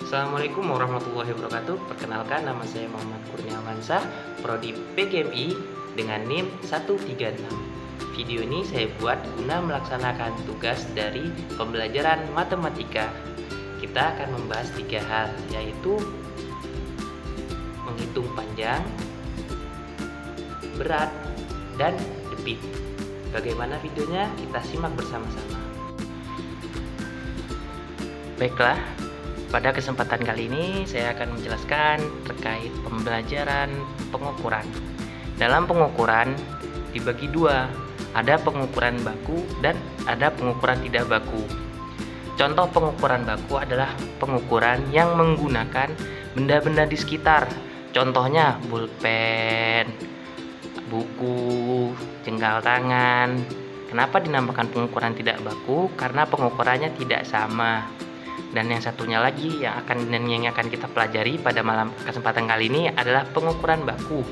Assalamualaikum warahmatullahi wabarakatuh. Perkenalkan, nama saya Muhammad Kurniawan Syah, Prodi PGMI dengan NIM 136. Video ini saya buat guna melaksanakan tugas dari pembelajaran matematika. Kita akan membahas 3 hal, yaitu menghitung panjang, berat, dan debit. Bagaimana videonya? Kita simak bersama-sama. Baiklah, pada kesempatan kali ini saya akan menjelaskan terkait pembelajaran pengukuran. Dalam pengukuran dibagi dua, ada pengukuran baku dan ada pengukuran tidak baku. Contoh pengukuran baku adalah pengukuran yang menggunakan benda-benda di sekitar. Contohnya pulpen, buku, jengkal tangan. Kenapa dinamakan pengukuran tidak baku? Karena pengukurannya tidak sama. Dan yang satunya lagi yang akan kita pelajari pada malam kesempatan kali ini adalah pengukuran baku.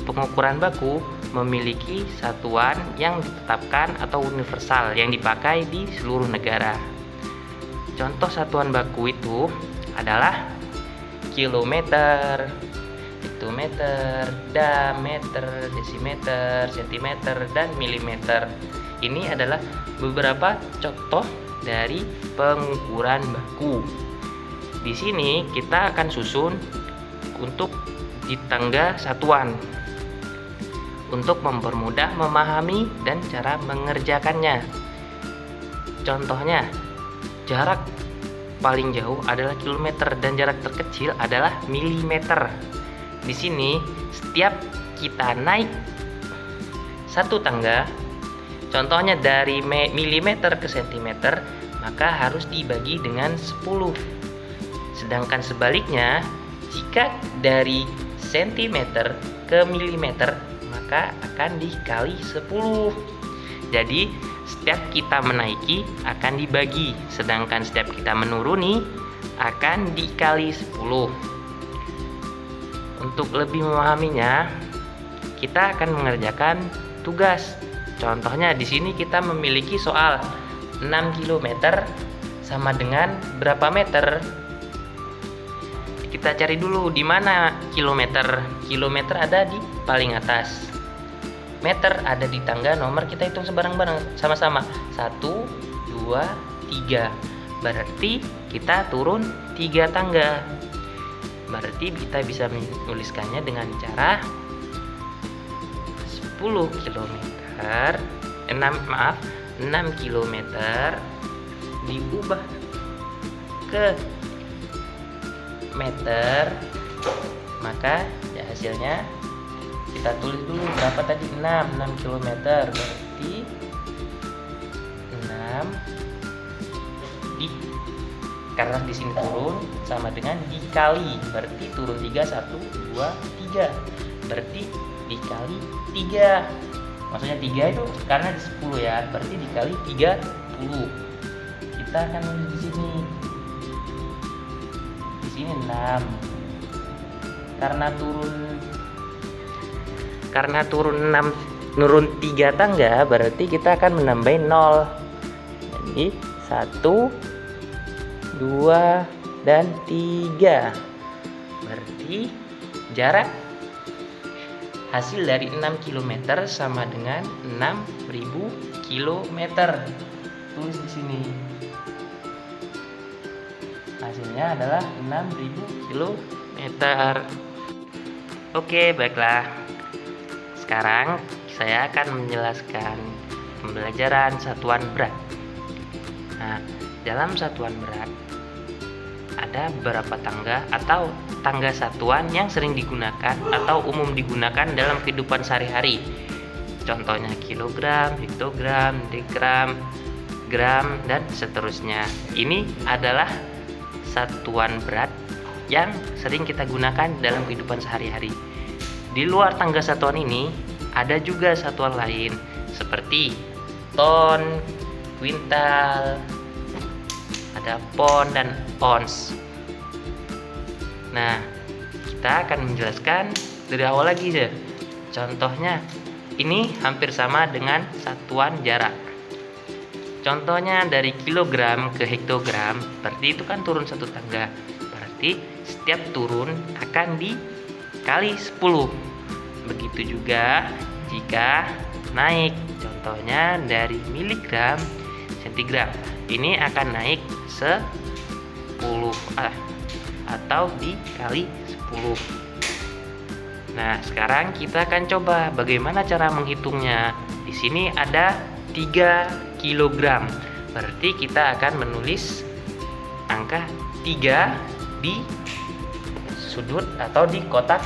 Pengukuran baku memiliki satuan yang ditetapkan atau universal yang dipakai di seluruh negara. Contoh satuan baku itu adalah kilometer, hektometer, diameter, desimeter, sentimeter, dan milimeter. Ini adalah beberapa contoh dari pengukuran baku. Di sini kita akan susun untuk di tangga satuan untuk mempermudah memahami dan cara mengerjakannya. Contohnya, jarak paling jauh adalah kilometer dan jarak terkecil adalah milimeter. Di sini setiap kita naik satu tangga, contohnya dari milimeter ke sentimeter, maka harus dibagi dengan 10. Sedangkan sebaliknya, jika dari sentimeter ke milimeter, maka akan dikali 10. Jadi, setiap kita menaiki akan dibagi, sedangkan setiap kita menuruni akan dikali 10. Untuk lebih memahaminya, kita akan mengerjakan tugas. Contohnya di sini kita memiliki soal 6 km sama dengan berapa meter? Kita cari dulu di mana kilometer. Kilometer ada di paling atas. Meter ada di tangga nomor, kita hitung sebareng-bareng sama-sama. 1, 2, 3. Berarti kita turun 3 tangga. Berarti kita bisa menuliskannya dengan cara 10 km 6 km diubah ke meter, maka ya hasilnya kita tulis dulu berapa tadi. 6 km berarti 6 karena di sini turun sama dengan dikali, berarti turun 3, 1, 2, 3, berarti dikali 3. Maksudnya 3 itu karena di 10 ya, berarti dikali 30. Kita akan nulis di sini. Di sini 6. Karena turun 6, nurun 3 tangga, berarti kita akan menambahin 0. Jadi 1, 2, dan 3. Berarti jarak hasil dari 6 km sama dengan 6.000 km. Tulis di sini. Hasilnya adalah 6.000 km. Oke, baiklah. Sekarang saya akan menjelaskan pembelajaran satuan berat. Nah, dalam satuan berat ada beberapa tangga atau tangga satuan yang sering digunakan atau umum digunakan dalam kehidupan sehari-hari. Contohnya kilogram, hektogram, degram, gram, dan seterusnya. Ini adalah satuan berat yang sering kita gunakan dalam kehidupan sehari-hari. Di luar tangga satuan ini ada juga satuan lain seperti ton, kuintal, ada pon dan ons. Nah, kita akan menjelaskan dari awal lagi ya. Contohnya ini hampir sama dengan satuan jarak. Contohnya dari kilogram ke hektogram, berarti itu kan turun satu tangga. berarti setiap turun akan dikali 10. Begitu juga jika naik, contohnya dari miligram sentigram, ini akan naik 10 atau dikali 10. Nah, sekarang kita akan coba bagaimana cara menghitungnya. Di sini ada 3 kg. Berarti kita akan menulis angka 3 di sudut atau di kotak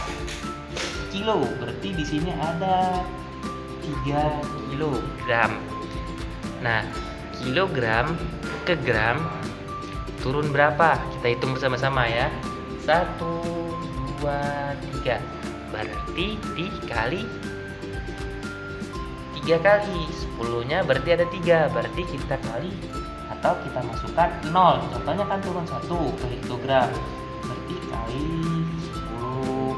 kilo. Berarti di sini ada 3 kilogram. Nah, kilogram ke gram turun berapa? Kita hitung bersama-sama ya. 1, 2, 3. Berarti dikali 3 kali. 10-nya berarti ada 3. Berarti kita kali atau kita masukkan 0. Contohnya kan turun 1 ke kilogram. Berarti kali 10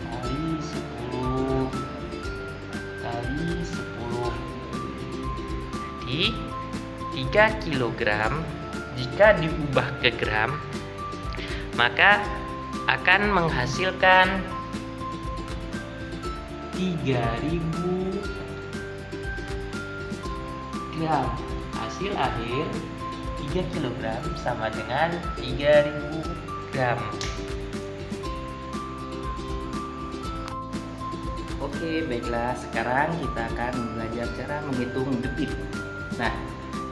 kali 10 kali 10. Jadi 3 kilogram jika diubah ke gram maka akan menghasilkan 3000 gram. Hasil akhir 3 kg sama dengan 3000 gram. Oke, baiklah, sekarang kita akan belajar cara menghitung debit. Nah,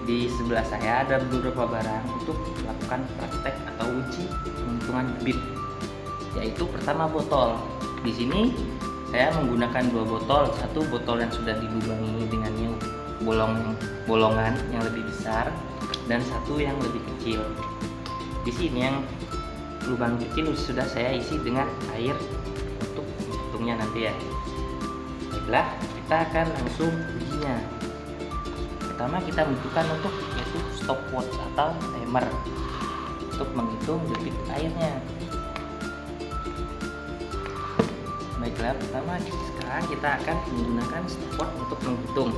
di sebelah saya ada beberapa barang untuk melakukan praktek atau uji penghitungan debit. Yaitu pertama botol. Di sini saya menggunakan 2 botol, satu botol yang sudah dilubangi dengan yang bolongan yang lebih besar dan satu yang lebih kecil. Di sini yang lubang kecil sudah saya isi dengan air untuk menghitungnya nanti ya. Baiklah, kita akan langsung ujinya. Pertama kita butuhkan untuk yaitu stopwatch atau timer untuk menghitung debit airnya. Baiklah, sekarang kita akan menggunakan stopwatch untuk menghitung.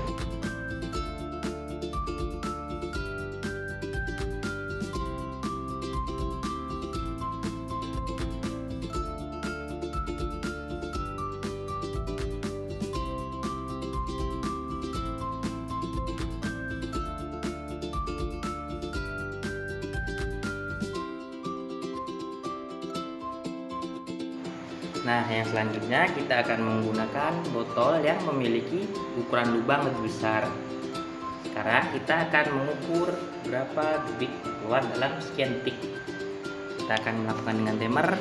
Nah, yang selanjutnya kita akan menggunakan botol yang memiliki ukuran lubang lebih besar. Sekarang kita akan mengukur berapa debit keluar dalam sekian detik. Kita akan melakukan dengan timer.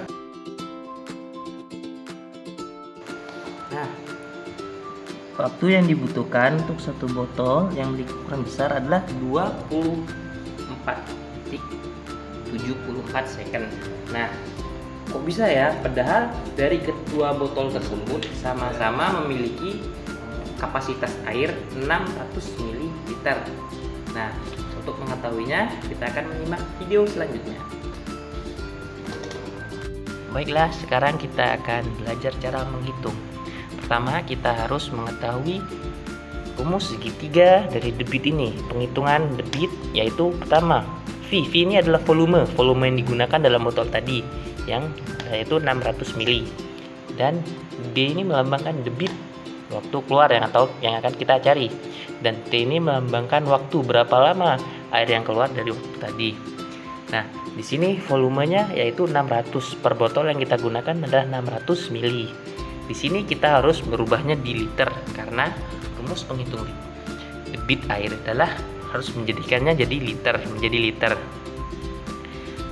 Nah, waktu yang dibutuhkan untuk satu botol yang memiliki ukuran besar adalah 24,74 second. Nah, kok bisa ya? Padahal dari kedua botol tersebut sama-sama memiliki kapasitas air 600 ml. Nah, untuk mengetahuinya kita akan menyimak video selanjutnya. Baiklah, sekarang kita akan belajar cara menghitung. Pertama, kita harus mengetahui rumus segitiga dari debit ini. Penghitungan debit yaitu pertama, V ini adalah volume yang digunakan dalam botol tadi, yang yaitu 600 ml, dan D ini melambangkan debit waktu keluar yang akan kita cari, dan T ini melambangkan waktu berapa lama air yang keluar dari waktu tadi. Nah, di sini volumenya yaitu 600, per botol yang kita gunakan adalah 600 ml. Di sini kita harus merubahnya di liter karena rumus penghitung debit air adalah harus menjadikannya menjadi liter.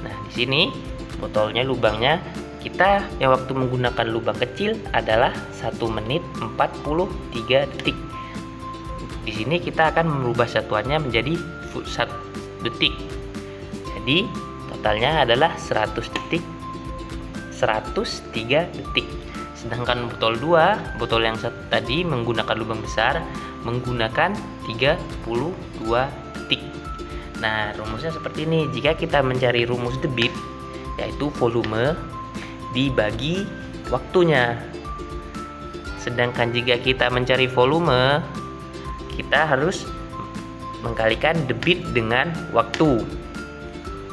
Nah, di sini botolnya lubangnya kita yang waktu menggunakan lubang kecil adalah 1 menit 43 detik. Di sini kita akan merubah satuannya menjadi 1 detik. Jadi totalnya adalah 100 detik, 103 detik. Sedangkan botol 2, botol yang tadi menggunakan lubang besar menggunakan 32 detik. Nah, rumusnya seperti ini. Jika kita mencari rumus debit yaitu volume dibagi waktunya. Sedangkan jika kita mencari volume, kita harus mengkalikan debit dengan waktu.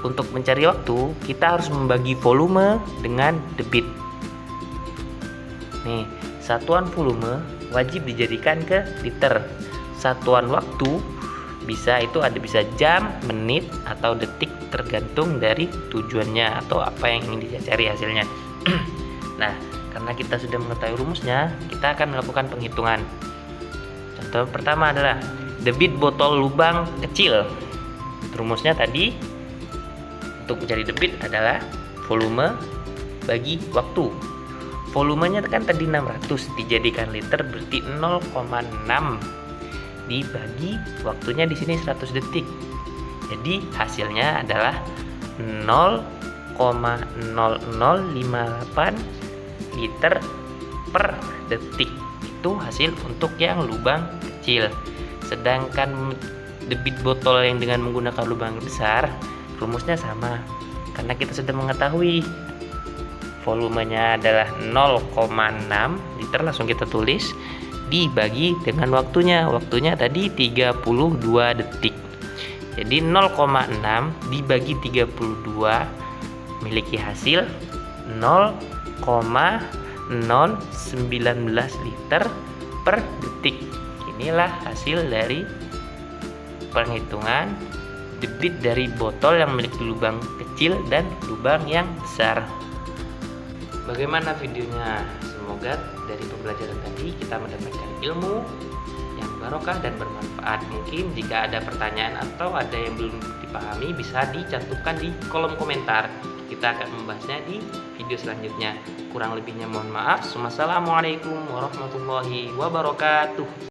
untuk mencari waktu, kita harus membagi volume dengan debit. Nih, satuan volume wajib dijadikan ke liter. Satuan waktu bisa jam, menit, atau detik, tergantung dari tujuannya atau apa yang ingin dicari hasilnya. Nah, karena kita sudah mengetahui rumusnya, kita akan melakukan penghitungan. Contoh pertama adalah debit botol lubang kecil. Rumusnya tadi untuk mencari debit adalah volume bagi waktu. Volumenya kan tadi 600 dijadikan liter, berarti 0,6 dibagi waktunya di sini 100 detik. Jadi hasilnya adalah 0,0058 liter per detik. Itu hasil untuk yang lubang kecil. Sedangkan debit botol yang dengan menggunakan lubang besar, rumusnya sama. Karena kita sudah mengetahui volumenya adalah 0,6 liter, langsung kita tulis dibagi dengan waktunya. Waktunya tadi 32 detik. Jadi 0,6 dibagi 32 memiliki hasil 0,019 liter per detik. Inilah hasil dari penghitungan debit dari botol yang memiliki lubang kecil dan lubang yang besar. Bagaimana videonya? Semoga dari pembelajaran tadi kita mendapatkan ilmu yang barokah dan bermanfaat. Mungkin jika ada pertanyaan atau ada yang belum dipahami, bisa dicantumkan di kolom komentar. Kita akan membahasnya di video selanjutnya. Kurang lebihnya mohon maaf. Wassalamualaikum warahmatullahi wabarakatuh.